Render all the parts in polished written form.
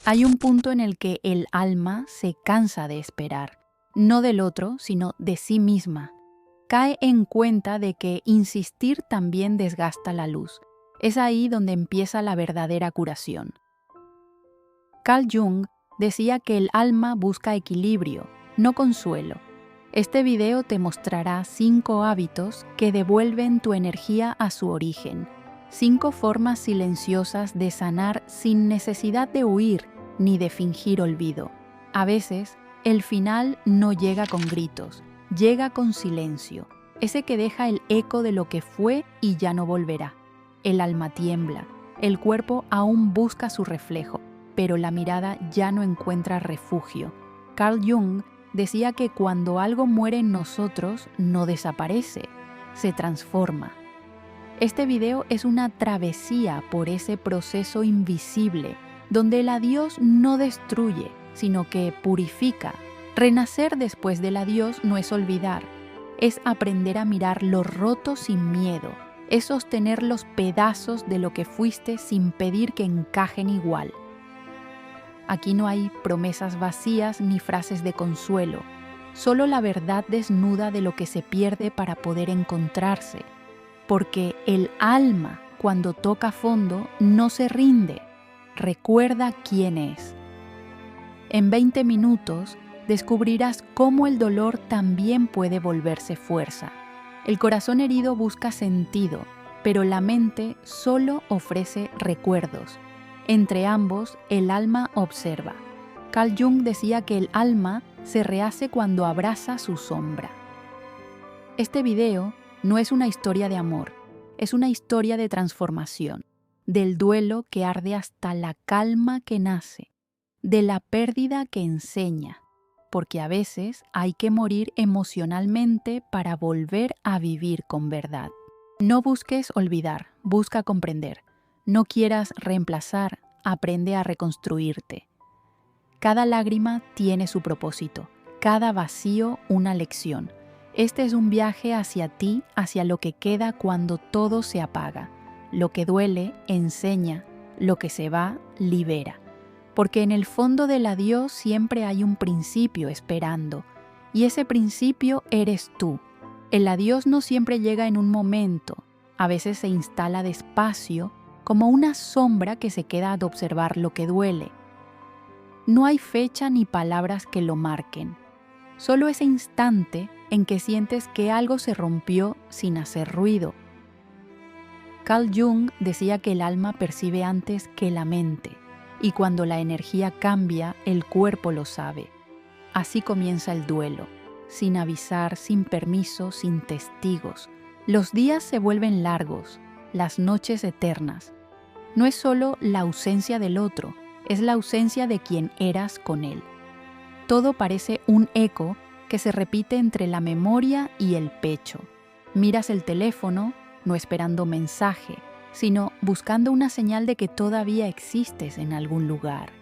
Hay un punto en el que el alma se cansa de esperar, no del otro, sino de sí misma. Cae en cuenta de que insistir también desgasta la luz. Es ahí donde empieza la verdadera curación. Carl Jung decía que el alma busca equilibrio, no consuelo. Este video te mostrará 5 hábitos que devuelven tu energía a su origen. 5 formas silenciosas de sanar sin necesidad de huir ni de fingir olvido. A veces, el final no llega con gritos, llega con silencio, ese que deja el eco de lo que fue y ya no volverá. El alma tiembla, el cuerpo aún busca su reflejo, pero la mirada ya no encuentra refugio. Carl Jung decía que cuando algo muere en nosotros, no desaparece, se transforma. Este video es una travesía por ese proceso invisible, donde el adiós no destruye, sino que purifica. Renacer después del adiós no es olvidar, es aprender a mirar lo roto sin miedo, es sostener los pedazos de lo que fuiste sin pedir que encajen igual. Aquí no hay promesas vacías ni frases de consuelo, solo la verdad desnuda de lo que se pierde para poder encontrarse. Porque el alma, cuando toca fondo, no se rinde, recuerda quién es. En 20 minutos descubrirás cómo el dolor también puede volverse fuerza. El corazón herido busca sentido, pero la mente solo ofrece recuerdos. Entre ambos, el alma observa. Carl Jung decía que el alma se rehace cuando abraza su sombra. Este video no es una historia de amor, es una historia de transformación, del duelo que arde hasta la calma que nace, de la pérdida que enseña, porque a veces hay que morir emocionalmente para volver a vivir con verdad. No busques olvidar, busca comprender. No quieras reemplazar, aprende a reconstruirte. Cada lágrima tiene su propósito, cada vacío una lección. Este es un viaje hacia ti, hacia lo que queda cuando todo se apaga. Lo que duele, enseña, lo que se va, libera. Porque en el fondo del adiós siempre hay un principio esperando, y ese principio eres tú. El adiós no siempre llega en un momento, a veces se instala despacio, como una sombra que se queda a observar lo que duele. No hay fecha ni palabras que lo marquen, solo ese instante en que sientes que algo se rompió sin hacer ruido. Carl Jung decía que el alma percibe antes que la mente, y cuando la energía cambia, el cuerpo lo sabe. Así comienza el duelo, sin avisar, sin permiso, sin testigos. Los días se vuelven largos, las noches eternas. No es solo la ausencia del otro, es la ausencia de quien eras con él. Todo parece un eco que se repite entre la memoria y el pecho. Miras el teléfono, no esperando mensaje, sino buscando una señal de que todavía existes en algún lugar.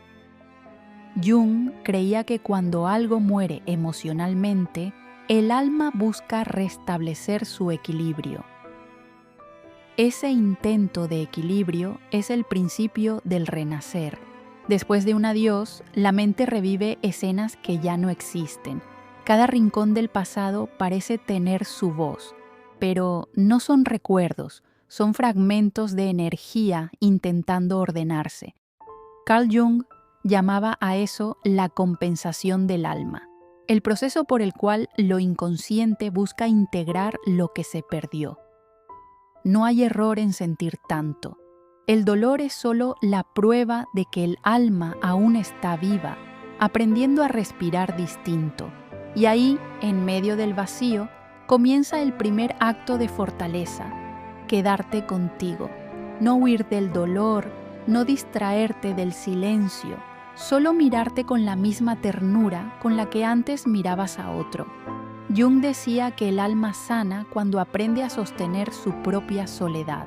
Jung creía que cuando algo muere emocionalmente, el alma busca restablecer su equilibrio. Ese intento de equilibrio es el principio del renacer. Después de un adiós, la mente revive escenas que ya no existen. Cada rincón del pasado parece tener su voz, pero no son recuerdos, son fragmentos de energía intentando ordenarse. Carl Jung llamaba a eso la compensación del alma, el proceso por el cual lo inconsciente busca integrar lo que se perdió. No hay error en sentir tanto. El dolor es solo la prueba de que el alma aún está viva, aprendiendo a respirar distinto. Y ahí, en medio del vacío, comienza el primer acto de fortaleza, quedarte contigo, no huir del dolor, no distraerte del silencio, solo mirarte con la misma ternura con la que antes mirabas a otro. Jung decía que el alma sana cuando aprende a sostener su propia soledad,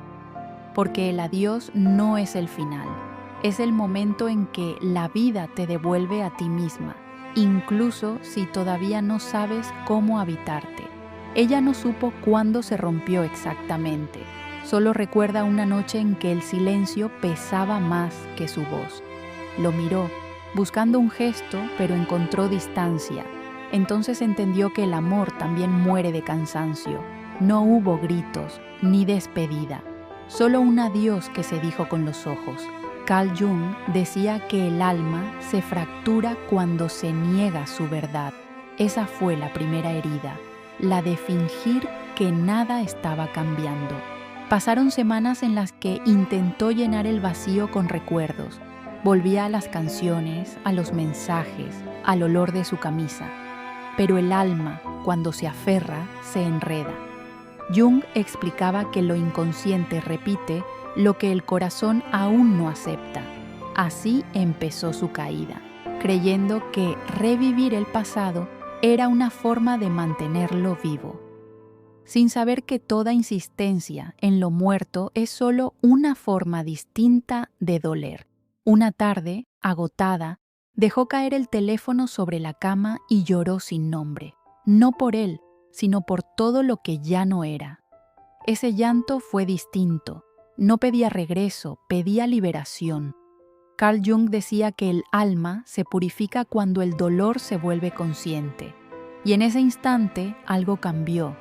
porque el adiós no es el final, es el momento en que la vida te devuelve a ti misma, incluso si todavía no sabes cómo habitarte. Ella no supo cuándo se rompió exactamente, solo recuerda una noche en que el silencio pesaba más que su voz. Lo miró, buscando un gesto, pero encontró distancia. Entonces entendió que el amor también muere de cansancio. No hubo gritos, ni despedida, solo un adiós que se dijo con los ojos. Carl Jung decía que el alma se fractura cuando se niega su verdad. Esa fue la primera herida, la de fingir que nada estaba cambiando. Pasaron semanas en las que intentó llenar el vacío con recuerdos. Volvía a las canciones, a los mensajes, al olor de su camisa. Pero el alma, cuando se aferra, se enreda. Jung explicaba que lo inconsciente repite lo que el corazón aún no acepta. Así empezó su caída, creyendo que revivir el pasado era una forma de mantenerlo vivo, sin saber que toda insistencia en lo muerto es solo una forma distinta de doler. Una tarde, agotada, dejó caer el teléfono sobre la cama y lloró sin nombre, no por él, sino por todo lo que ya no era. Ese llanto fue distinto. No pedía regreso, pedía liberación. Carl Jung decía que el alma se purifica cuando el dolor se vuelve consciente. Y en ese instante algo cambió.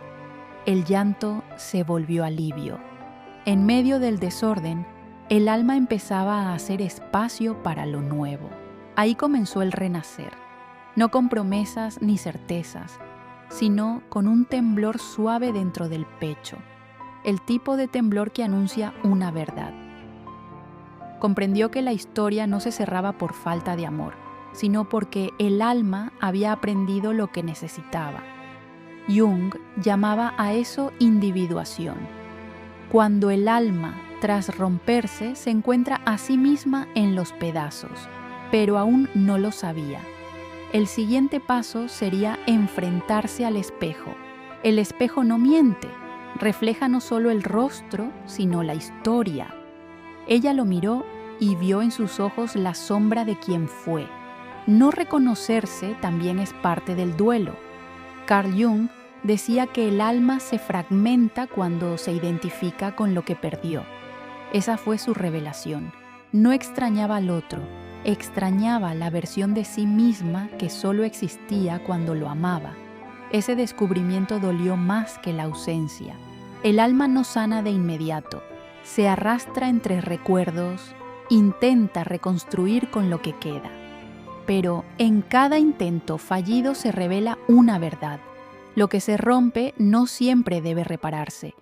El llanto se volvió alivio. En medio del desorden, el alma empezaba a hacer espacio para lo nuevo. Ahí comenzó el renacer, no con promesas ni certezas, sino con un temblor suave dentro del pecho. El tipo de temblor que anuncia una verdad. Comprendió que la historia no se cerraba por falta de amor, sino porque el alma había aprendido lo que necesitaba. Jung llamaba a eso individuación. Cuando el alma, tras romperse, se encuentra a sí misma en los pedazos, pero aún no lo sabía. El siguiente paso sería enfrentarse al espejo. El espejo no miente. Refleja no solo el rostro, sino la historia. Ella lo miró y vio en sus ojos la sombra de quien fue. No reconocerse también es parte del duelo. Carl Jung decía que el alma se fragmenta cuando se identifica con lo que perdió. Esa fue su revelación. No extrañaba al otro, extrañaba la versión de sí misma que solo existía cuando lo amaba. Ese descubrimiento dolió más que la ausencia. El alma no sana de inmediato, se arrastra entre recuerdos, intenta reconstruir con lo que queda. Pero en cada intento fallido se revela una verdad. Lo que se rompe no siempre debe repararse.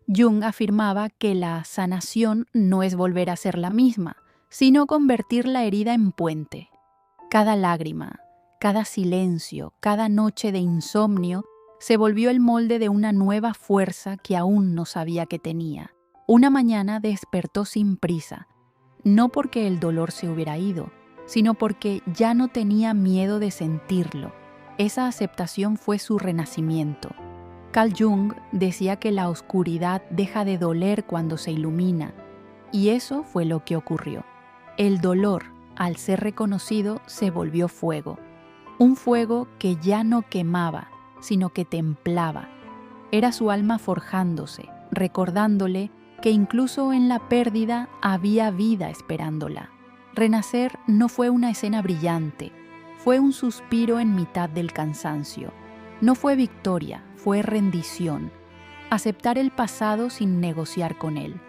Jung afirmaba que la sanación no es volver a ser la misma, sino convertir la herida en puente. Cada lágrima, cada silencio, cada noche de insomnio se volvió el molde de una nueva fuerza que aún no sabía que tenía. Una mañana despertó sin prisa, no porque el dolor se hubiera ido, sino porque ya no tenía miedo de sentirlo. Esa aceptación fue su renacimiento. Carl Jung decía que la oscuridad deja de doler cuando se ilumina, y eso fue lo que ocurrió. El dolor, al ser reconocido, se volvió fuego. Un fuego que ya no quemaba, sino que templaba. Era su alma forjándose, recordándole que incluso en la pérdida había vida esperándola. Renacer no fue una escena brillante, fue un suspiro en mitad del cansancio. No fue victoria, fue rendición. Aceptar el pasado sin negociar con él.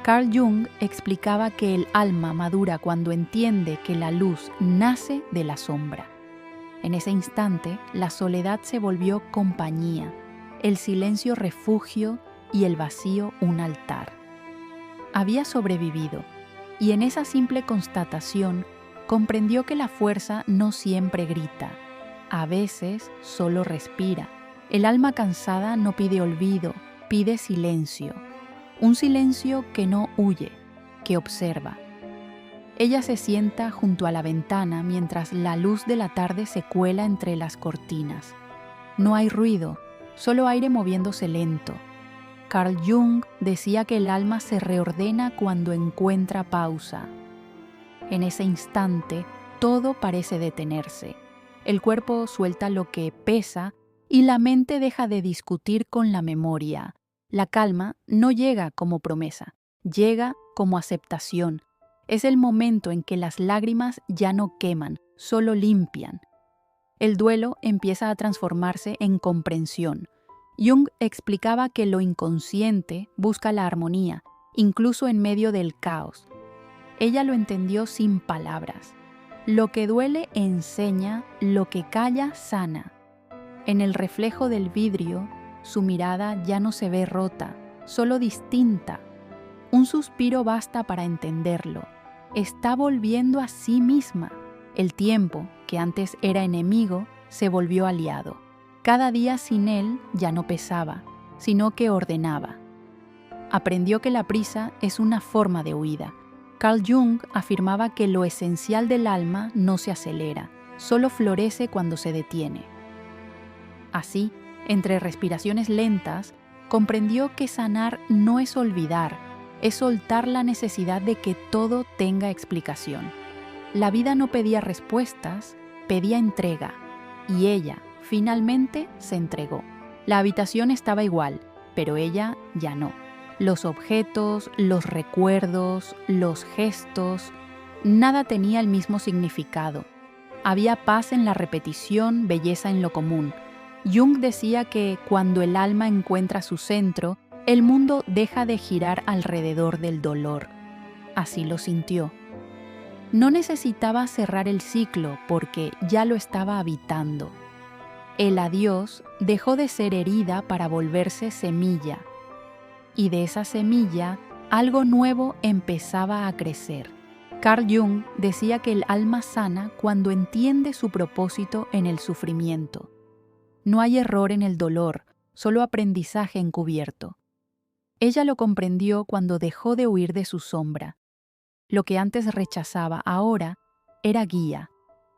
Carl Jung explicaba que el alma madura cuando entiende que la luz nace de la sombra. En ese instante, la soledad se volvió compañía, el silencio refugio y el vacío un altar. Había sobrevivido, y en esa simple constatación comprendió que la fuerza no siempre grita, a veces solo respira. El alma cansada no pide olvido, pide silencio. Un silencio que no huye, que observa. Ella se sienta junto a la ventana mientras la luz de la tarde se cuela entre las cortinas. No hay ruido, solo aire moviéndose lento. Carl Jung decía que el alma se reordena cuando encuentra pausa. En ese instante, todo parece detenerse. El cuerpo suelta lo que pesa y la mente deja de discutir con la memoria. La calma no llega como promesa, llega como aceptación. Es el momento en que las lágrimas ya no queman, solo limpian. El duelo empieza a transformarse en comprensión. Jung explicaba que lo inconsciente busca la armonía, incluso en medio del caos. Ella lo entendió sin palabras. Lo que duele enseña, lo que calla sana. En el reflejo del vidrio, su mirada ya no se ve rota, solo distinta. Un suspiro basta para entenderlo. Está volviendo a sí misma. El tiempo, que antes era enemigo, se volvió aliado. Cada día sin él ya no pesaba, sino que ordenaba. Aprendió que la prisa es una forma de huida. Carl Jung afirmaba que lo esencial del alma no se acelera, solo florece cuando se detiene. Así, entre respiraciones lentas, comprendió que sanar no es olvidar, es soltar la necesidad de que todo tenga explicación. La vida no pedía respuestas, pedía entrega, y ella, finalmente, se entregó. La habitación estaba igual, pero ella ya no. Los objetos, los recuerdos, los gestos, nada tenía el mismo significado. Había paz en la repetición, belleza en lo común. Jung decía que cuando el alma encuentra su centro, el mundo deja de girar alrededor del dolor. Así lo sintió. No necesitaba cerrar el ciclo porque ya lo estaba habitando. El adiós dejó de ser herida para volverse semilla. Y de esa semilla, algo nuevo empezaba a crecer. Carl Jung decía que el alma sana cuando entiende su propósito en el sufrimiento. No hay error en el dolor, solo aprendizaje encubierto. Ella lo comprendió cuando dejó de huir de su sombra. Lo que antes rechazaba ahora era guía.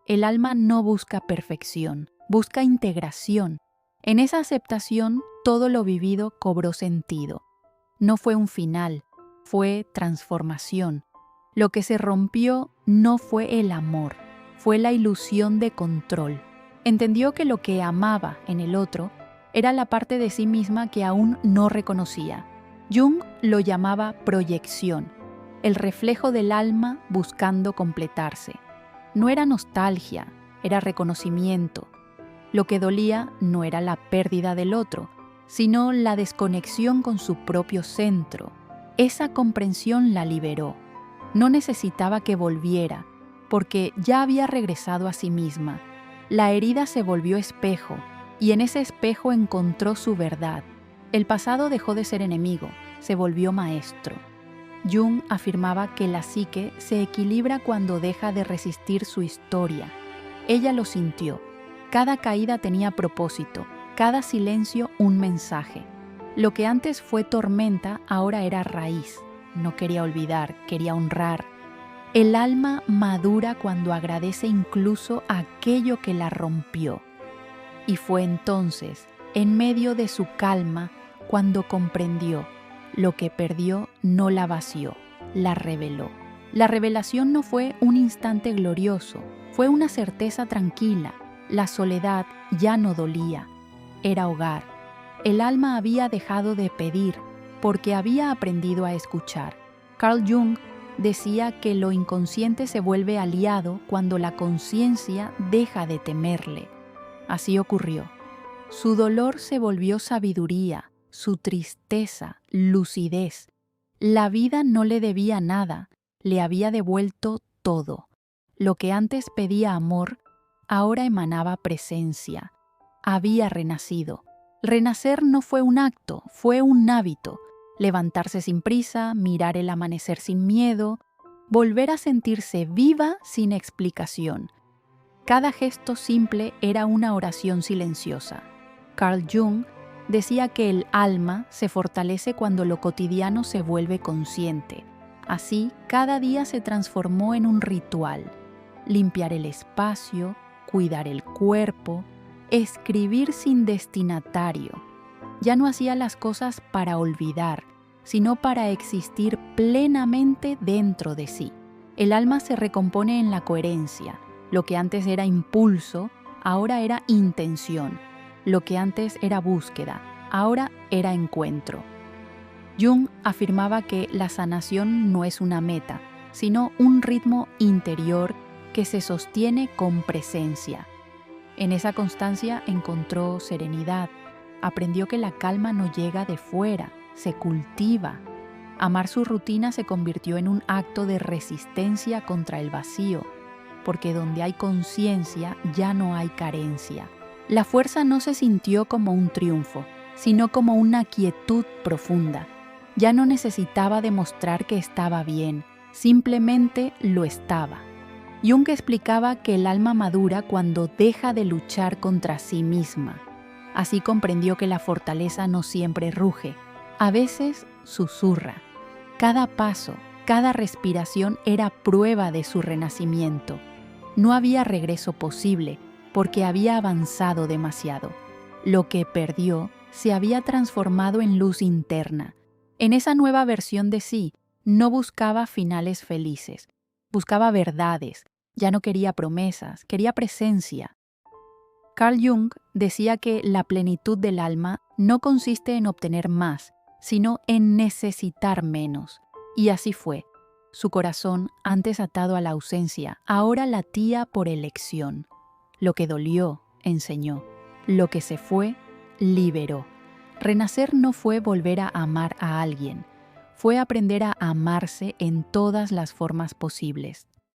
El alma no busca perfección, busca integración. En esa aceptación, todo lo vivido cobró sentido. No fue un final, fue transformación. Lo que se rompió no fue el amor, fue la ilusión de control. Entendió que lo que amaba en el otro era la parte de sí misma que aún no reconocía. Jung lo llamaba proyección, el reflejo del alma buscando completarse. No era nostalgia, era reconocimiento. Lo que dolía no era la pérdida del otro, sino la desconexión con su propio centro. Esa comprensión la liberó. No necesitaba que volviera, porque ya había regresado a sí misma. La herida se volvió espejo, y en ese espejo encontró su verdad. El pasado dejó de ser enemigo, se volvió maestro. Jung afirmaba que la psique se equilibra cuando deja de resistir su historia. Ella lo sintió. Cada caída tenía propósito, cada silencio un mensaje. Lo que antes fue tormenta ahora era raíz. No quería olvidar, quería honrar. El alma madura cuando agradece incluso aquello que la rompió. Y fue entonces, en medio de su calma, cuando comprendió: lo que perdió no la vació, la reveló. La revelación no fue un instante glorioso, fue una certeza tranquila. La soledad ya no dolía, era hogar. El alma había dejado de pedir porque había aprendido a escuchar. Carl Jung decía que lo inconsciente se vuelve aliado cuando la conciencia deja de temerle. Así ocurrió. Su dolor se volvió sabiduría, su tristeza, lucidez. La vida no le debía nada, le había devuelto todo. Lo que antes pedía amor, ahora emanaba presencia. Había renacido. Renacer no fue un acto, fue un hábito. Levantarse sin prisa, mirar el amanecer sin miedo, volver a sentirse viva sin explicación. Cada gesto simple era una oración silenciosa. Carl Jung decía que el alma se fortalece cuando lo cotidiano se vuelve consciente. Así, cada día se transformó en un ritual. Limpiar el espacio, cuidar el cuerpo, escribir sin destinatario. Ya no hacía las cosas para olvidar, sino para existir plenamente dentro de sí. El alma se recompone en la coherencia. Lo que antes era impulso, ahora era intención. Lo que antes era búsqueda, ahora era encuentro. Jung afirmaba que la sanación no es una meta, sino un ritmo interior que se sostiene con presencia. En esa constancia encontró serenidad, aprendió que la calma no llega de fuera, se cultiva. Amar su rutina se convirtió en un acto de resistencia contra el vacío, porque donde hay conciencia ya no hay carencia. La fuerza no se sintió como un triunfo, sino como una quietud profunda. Ya no necesitaba demostrar que estaba bien, simplemente lo estaba. Jung explicaba que el alma madura cuando deja de luchar contra sí misma. Así comprendió que la fortaleza no siempre ruge, a veces susurra. Cada paso, cada respiración era prueba de su renacimiento. No había regreso posible porque había avanzado demasiado. Lo que perdió se había transformado en luz interna. En esa nueva versión de sí, no buscaba finales felices, buscaba verdades, ya no quería promesas, quería presencia. Carl Jung decía que la plenitud del alma no consiste en obtener más, sino en necesitar menos. Y así fue. Su corazón, antes atado a la ausencia, ahora latía por elección. Lo que dolió, enseñó. Lo que se fue, liberó. Renacer no fue volver a amar a alguien, fue aprender a amarse en todas las formas posibles.